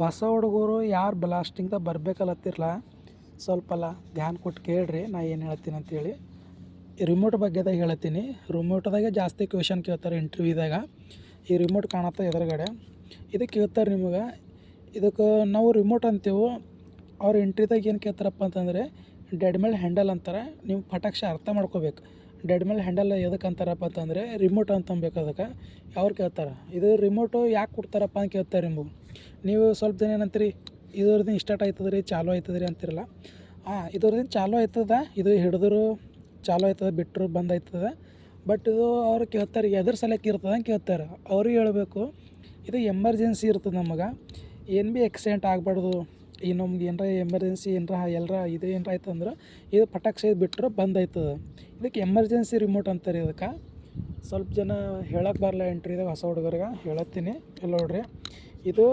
ಹೊಸ ಹುಡುಗರು ಯಾರು ಬ್ಲಾಸ್ಟಿಂಗ್ದಾಗ ಬರಬೇಕಲ್ಲತ್ತಿರಲ್ಲ ಸ್ವಲ್ಪಲ್ಲ ಧ್ಯಾನ ಕೊಟ್ಟು ಕೇಳ್ರಿ ನಾ ಏನು ಹೇಳ್ತೀನಿ ಅಂತೇಳಿ. ರಿಮೋಟ್ ಬಗ್ಗೆದಾಗ ಹೇಳ್ತೀನಿ. ರಿಮೋಟ್ದಾಗೆ ಜಾಸ್ತಿ ಕ್ವೆಶನ್ ಕೇಳ್ತಾರೆ ಇಂಟರ್ವ್ಯೂದಾಗ. ಈ ರಿಮೋಟ್ ಕಾಣತ್ತ ಎದುರುಗಡೆ ಇದು ಕೇಳ್ತಾರೆ ನಿಮಗೆ. ಇದಕ್ಕೆ ನಾವು ರಿಮೋಟ್ ಅಂತೀವಿ. ಅವ್ರು ಇಂಟ್ರಿದಾಗ ಏನು ಕೇಳ್ತಾರಪ್ಪ ಅಂತಂದರೆ ಡೆಡ್ ಮೇಲೆ ಹ್ಯಾಂಡಲ್ ಅಂತಾರೆ. ನೀವು ಪಟಾಕ್ಷ ಅರ್ಥ ಮಾಡ್ಕೋಬೇಕು. ಡೆಡ್ ಮೇಲೆ ಹ್ಯಾಂಡಲ್ ಎದಕ್ಕೆ ಅಂತಾರಪ್ಪ ಅಂತಂದರೆ ರಿಮೋಟ್ ಅಂತಂಬೇಕು ಅದಕ್ಕೆ. ಅವ್ರು ಕೇಳ್ತಾರೆ ಇದು ರಿಮೋಟು ಯಾಕೆ ಕೊಡ್ತಾರಪ್ಪ ಅಂತ ಕೇಳ್ತಾರೆ ನಿಮಗೆ. ನೀವು ಸ್ವಲ್ಪ ಜನ ಏನಂತೀರಿ ಇದ್ರದ್ದು ಸ್ಟಾರ್ಟ್ ಆಯ್ತದ ರೀ ಚಾಲು ಆಯ್ತದ ರೀ ಅಂತಿರಲ್ಲ. ಇದ್ರದ್ದು ಚಾಲು ಆಯ್ತದ, ಇದು ಹಿಡಿದ್ರು ಚಾಲು ಆಯ್ತದ, ಬಿಟ್ಟರು ಬಂದ್ ಆಯ್ತದ. ಬಟ್ ಇದು ಅವ್ರು ಕೇಳ್ತಾರೆ ಎದ್ರ ಸಲಕ್ಕೆ ಇರ್ತದೆ ಅಂತ ಕೇಳ್ತಾರೆ. ಅವ್ರಿಗೆ ಹೇಳಬೇಕು ಇದು ಎಮರ್ಜೆನ್ಸಿ ಇರ್ತದೆ. ನಮಗೆ ಏನು ಭೀ ಆಕ್ಸಿಡೆಂಟ್ ಆಗಬಾರ್ದು. ಈಗ ನಮ್ಗೆ ಏನರ ಎಮರ್ಜೆನ್ಸಿ ಎಲ್ಲರ ಇದು ಏನರ ಆಯ್ತು ಅಂದ್ರೆ ಇದು ಪಟಾಕ್ಷೆ ಬಿಟ್ಟರೆ ಬಂದ್ ಆಯ್ತದೆ. ಇದಕ್ಕೆ ಎಮರ್ಜೆನ್ಸಿ ರಿಮೋಟ್ ಅಂತಾರೆ. ಇದಕ್ಕೆ ಸ್ವಲ್ಪ ಜನ ಹೇಳಕ್ಕೆ ಬರಲ್ಲ ಎಂಟ್ರಿದಾಗ ಹೊಸ ಹುಡುಗರಿಗೆ ಹೇಳತ್ತೀನಿ. ಇಲ್ಲ ನೋಡ್ರಿ, ಇದು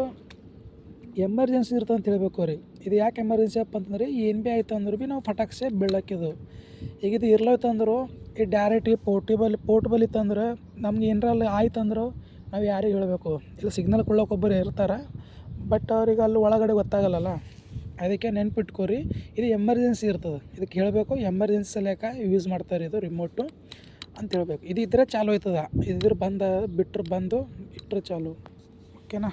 ಎಮರ್ಜೆನ್ಸಿ ಇರ್ತದೆ ಅಂತ ಹೇಳಬೇಕು ರೀ. ಇದು ಯಾಕೆ ಎಮರ್ಜೆನ್ಸಿ ಅಪ್ಪ ಅಂತಂದ್ರೆ ಏನು ಭೀ ಆಯ್ತು ಅಂದ್ರೆ ಭೀ ನಾವು ಪಟಾಕ್ಷೆ ಬೀಳಕ್ಕಿದು. ಈಗ ಇದು ಇರ್ಲತ್ತಂದ್ರು ಈ ಡೈರೆಕ್ಟ್ ಈ ಪೋರ್ಟಬಲ್ ಇತ್ತಂದ್ರೆ ನಮ್ಗೆ ಏನರ ಅಲ್ಲಿ ಆಯ್ತು ಅಂದ್ರೆ ನಾವು ಯಾರಿಗೆ ಹೇಳಬೇಕು. ಇಲ್ಲ ಸಿಗ್ನಲ್ ಕೊಡ್ಲಿಕ್ಕೆ ಒಬ್ಬರು ಇರ್ತಾರೆ, ಬಟ್ ಅವ್ರಿಗೆ ಅಲ್ಲಿ ಒಳಗಡೆ ಗೊತ್ತಾಗಲ್ಲಲ್ಲ. ಅದಕ್ಕೆ ನೆನ್ಪಿಟ್ಕೋರಿ, ಇದು ಎಮರ್ಜೆನ್ಸಿ ಇರ್ತದೆ. ಇದಕ್ಕೆ ಹೇಳಬೇಕು ಎಮರ್ಜೆನ್ಸಿ ಸಲಕ ಯೂಸ್ ಮಾಡ್ತಾರೆ ಇದು ರಿಮೋಟು ಅಂತ ಹೇಳ್ಬೇಕು. ಇದು ಇದ್ದರೆ ಚಾಲು ಆಯ್ತದ, ಇದ್ರ ಬಿಟ್ಟರೆ ಬಂದು ಇಟ್ಟರೆ ಚಾಲು. ಓಕೆನಾ.